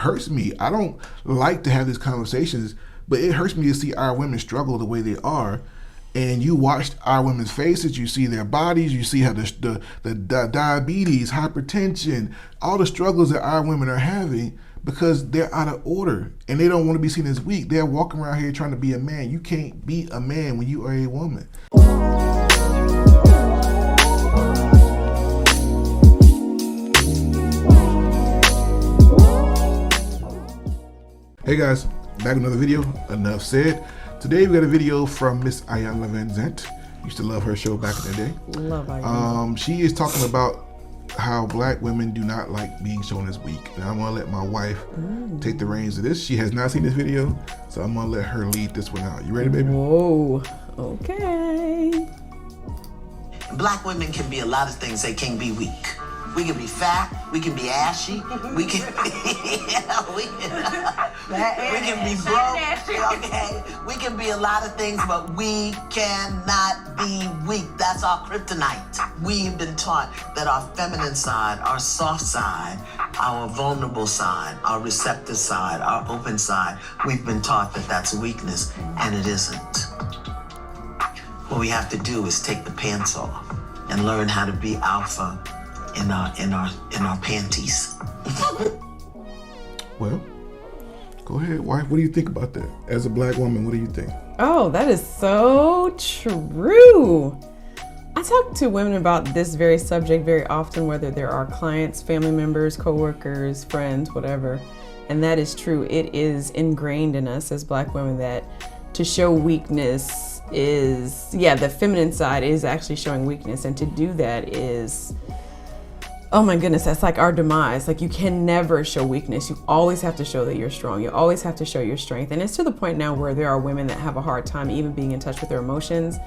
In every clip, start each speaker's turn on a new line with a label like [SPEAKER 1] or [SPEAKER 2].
[SPEAKER 1] hurts me. I don't like to have these conversations, but it hurts me to see our women struggle the way they are. And you watch our women's faces, you see their bodies, you see how the diabetes, hypertension, all the struggles that our women are having because they're out of order and they don't want to be seen as weak. They're walking around here trying to be a man. You can't be a man when you are a woman. Hey guys, back with another video. Enough said. Today we got a video from Miss Iyanla Van Zant. Used to love her show back in the day.
[SPEAKER 2] Love Iyanla.
[SPEAKER 1] She is talking about how black women do not like being shown as weak. Now I'm gonna let my wife take the reins of this. She has not seen this video, so I'm gonna let her lead this one out. You ready, baby?
[SPEAKER 2] Whoa, okay.
[SPEAKER 3] Black women can be a lot of things. They can be weak. We can be fat, we can be ashy, we can we can be broke, okay? We can be a lot of things, but we cannot be weak. That's our kryptonite. We've been taught that our feminine side, our soft side, our vulnerable side, our receptive side, our open side, we've been taught that that's a weakness, and it isn't. What we have to do is take the pants off and learn how to be alpha in our panties.
[SPEAKER 1] Well, go ahead, wife. What do you think about that? As a black woman, what do you think?
[SPEAKER 2] Oh, that is so true. I talk to women about this very subject very often, whether they're our clients, family members, coworkers, friends, whatever. And that is true. It is ingrained in us as black women that to show weakness is, the feminine side is actually showing weakness. And to do that is, oh my goodness, that's like our demise. Like, you can never show weakness. You always have to show that you're strong. You always have to show your strength. And it's to the point now where there are women that have a hard time even being in touch with their emotions.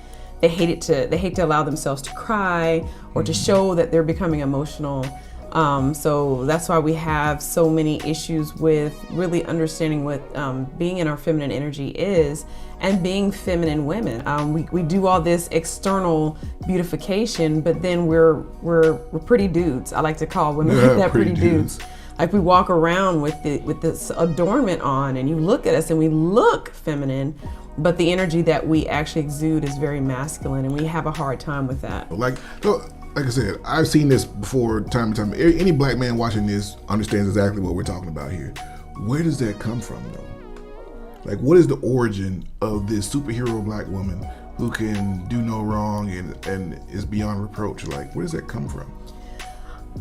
[SPEAKER 2] They hate to allow themselves to cry or to show that they're becoming emotional. So that's why we have so many issues with really understanding what being in our feminine energy is and being feminine women. We do all this external beautification, but then we're pretty dudes. I like to call women like that pretty dudes. Like, we walk around with this adornment on, and you look at us and we look feminine, but the energy that we actually exude is very masculine, and we have a hard time with that.
[SPEAKER 1] Like I said, I've seen this before time and time. Any black man watching this understands exactly what we're talking about here. Where does that come from, though? Like, what is the origin of this superhero black woman who can do no wrong and is beyond reproach? Like, where does that come from?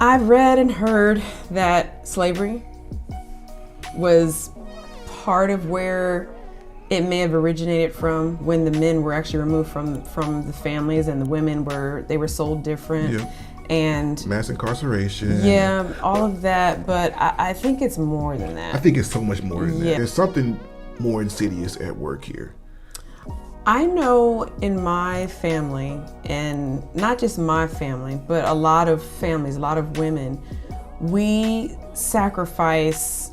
[SPEAKER 2] I've read and heard that slavery was part of where it may have originated from, when the men were actually removed from the families and the women were sold different.
[SPEAKER 1] Yeah.
[SPEAKER 2] And
[SPEAKER 1] mass incarceration.
[SPEAKER 2] Yeah, all of that. But I think it's more than that.
[SPEAKER 1] I think it's so much more than that.
[SPEAKER 2] Yeah.
[SPEAKER 1] There's something more insidious at work here.
[SPEAKER 2] I know in my family, and not just my family, but a lot of families, a lot of women, we sacrifice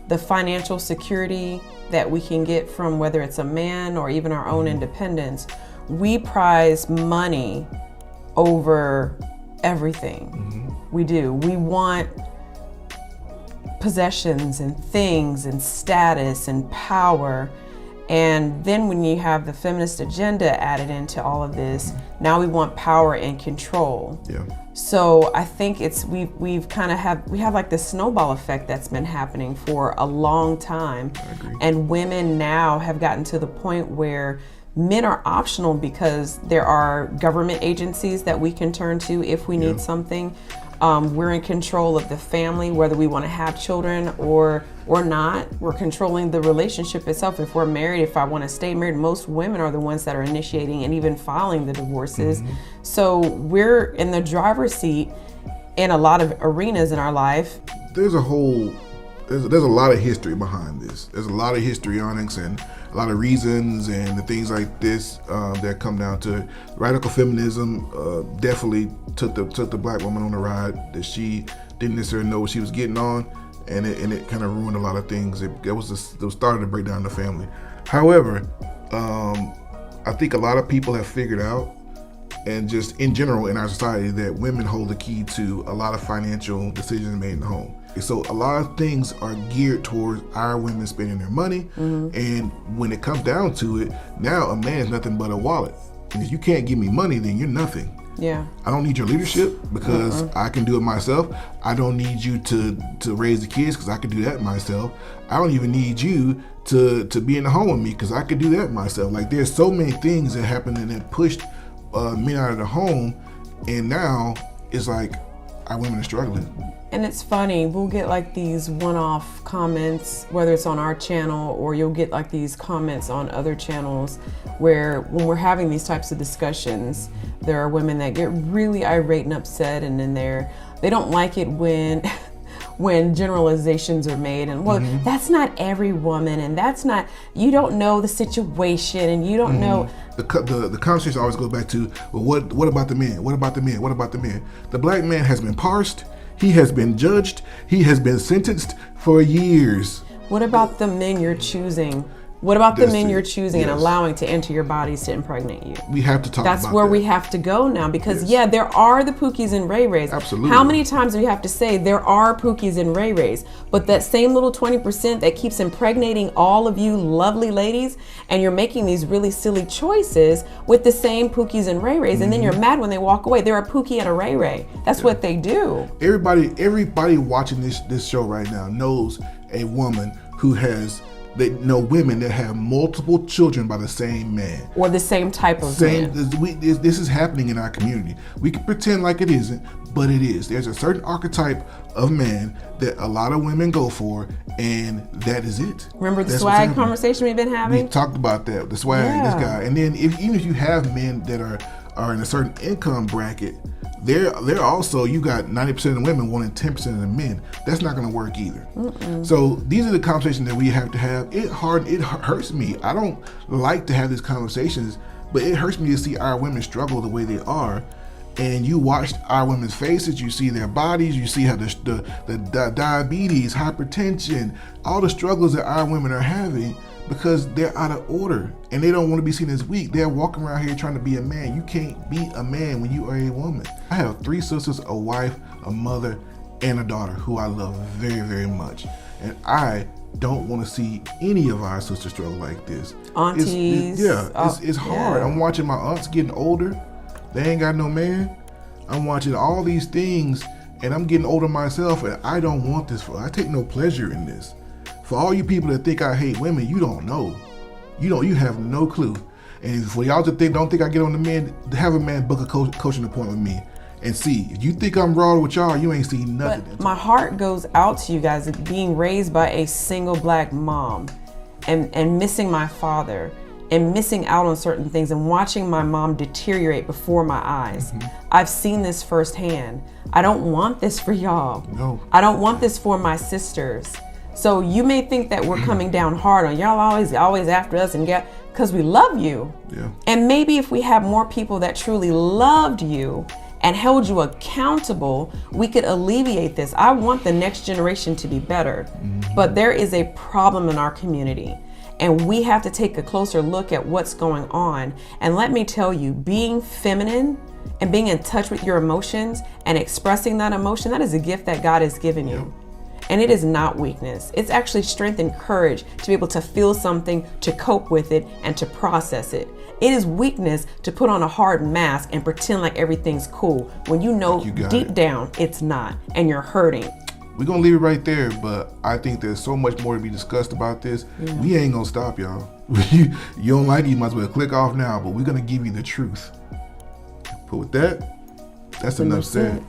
[SPEAKER 2] the financial security that we can get from whether it's a man or even our own independence. We prize money over everything. We do. We want possessions and things and status and power. And then when you have the feminist agenda added into all of this, now we want power and control.
[SPEAKER 1] Yeah.
[SPEAKER 2] So I think we have like this snowball effect that's been happening for a long time.
[SPEAKER 1] I agree.
[SPEAKER 2] And women now have gotten to the point where men are optional because there are government agencies that we can turn to if we need something. We're in control of the family, whether we want to have children or not. We're controlling the relationship itself. If we're married, if I want to stay married, most women are the ones that are initiating and even filing the divorces. So we're in the driver's seat in a lot of arenas in our life.
[SPEAKER 1] There's a lot of history behind this. There's a lot of histrionics and a lot of reasons and the things like this that come down to it. Radical feminism definitely took the black woman on a ride that she didn't necessarily know what she was getting on, and it kind of ruined a lot of things. It started to break down the family. However, I think a lot of people have figured out, and just in general in our society, that women hold the key to a lot of financial decisions made in the home. So a lot of things are geared towards our women spending their money, and when it comes down to it, now a man is nothing but a wallet. And if you can't give me money, then you're nothing.
[SPEAKER 2] Yeah.
[SPEAKER 1] I don't need your leadership because I can do it myself. I don't need you to raise the kids because I can do that myself. I don't even need you to be in the home with me because I can do that myself. Like, there's so many things that happen and that pushed men out of the home, and now it's like our women are struggling.
[SPEAKER 2] And it's funny, we'll get like these one-off comments, whether it's on our channel or you'll get like these comments on other channels where when we're having these types of discussions, there are women that get really irate and upset, and then they don't like it when when generalizations are made, and well, that's not every woman, and that's not, you don't know the situation, and you don't know.
[SPEAKER 1] The conversation always goes back to, well, what about the men? What about the men? What about the men? The black man has been parsed, he has been judged, he has been sentenced for years.
[SPEAKER 2] What about the men you're choosing? What about the men you're choosing and allowing to enter your bodies to impregnate you?
[SPEAKER 1] We have to talk about that.
[SPEAKER 2] That's where we have to go now, because there are the Pookies and Ray Rays.
[SPEAKER 1] Absolutely.
[SPEAKER 2] How many times do we have to say there are Pookies and Ray Rays? But that same little 20% that keeps impregnating all of you lovely ladies, and you're making these really silly choices with the same Pookies and Ray Rays, and then you're mad when they walk away. They're a Pookie and a Ray Ray. That's what they do.
[SPEAKER 1] Everybody watching this show right now knows a woman who has. They know women that have multiple children by the same man.
[SPEAKER 2] Or the same type of man.
[SPEAKER 1] This is happening in our community. We can pretend like it isn't, but it is. There's a certain archetype of man that a lot of women go for, and that is it.
[SPEAKER 2] Remember the swag conversation we've been having?
[SPEAKER 1] We talked about that, the swag, this guy. And then even if you have men that are in a certain income bracket, they're also, you got 90% of the women wanting 10% of the men. That's not going to work either. So these are the conversations that we have to have. It hurts me. I don't like to have these conversations, but it hurts me to see our women struggle the way they are. And you watch our women's faces, you see their bodies, you see how the diabetes, hypertension, all the struggles that our women are having, because they're out of order and they don't want to be seen as weak. They're walking around here trying to be a man. You can't be a man when you are a woman. I have 3 sisters, a wife, a mother, and a daughter who I love very, very much. And I don't want to see any of our sisters struggle like this.
[SPEAKER 2] Aunties.
[SPEAKER 1] It's hard. I'm watching my aunts getting older. They ain't got no man. I'm watching all these things, and I'm getting older myself, and I don't want this. I take no pleasure in this. For all you people that think I hate women, you don't know. You have no clue. And for y'all to don't think I get on the men, have a man book a coaching appointment with me and see. If you think I'm raw with y'all, you ain't seen nothing.
[SPEAKER 2] But my heart goes out to you guys, being raised by a single black mom and missing my father and missing out on certain things and watching my mom deteriorate before my eyes. I've seen this firsthand. I don't want this for y'all.
[SPEAKER 1] No.
[SPEAKER 2] I don't want this for my sisters. So you may think that we're coming down hard on y'all, always after us, and because we love you.
[SPEAKER 1] Yeah.
[SPEAKER 2] And maybe if we have more people that truly loved you and held you accountable, we could alleviate this. I want the next generation to be better, but there is a problem in our community, and we have to take a closer look at what's going on. And let me tell you, being feminine and being in touch with your emotions and expressing that emotion, that is a gift that God has given you. And it is not weakness. It's actually strength and courage to be able to feel something, to cope with it, and to process it. It is weakness to put on a hard mask and pretend like everything's cool when you know deep down it's not, and you're hurting.
[SPEAKER 1] We're going to leave it right there, but I think there's so much more to be discussed about this. We ain't going to stop, y'all. You don't like it, you might as well click off now, but we're going to give you the truth. But with that, that's enough said.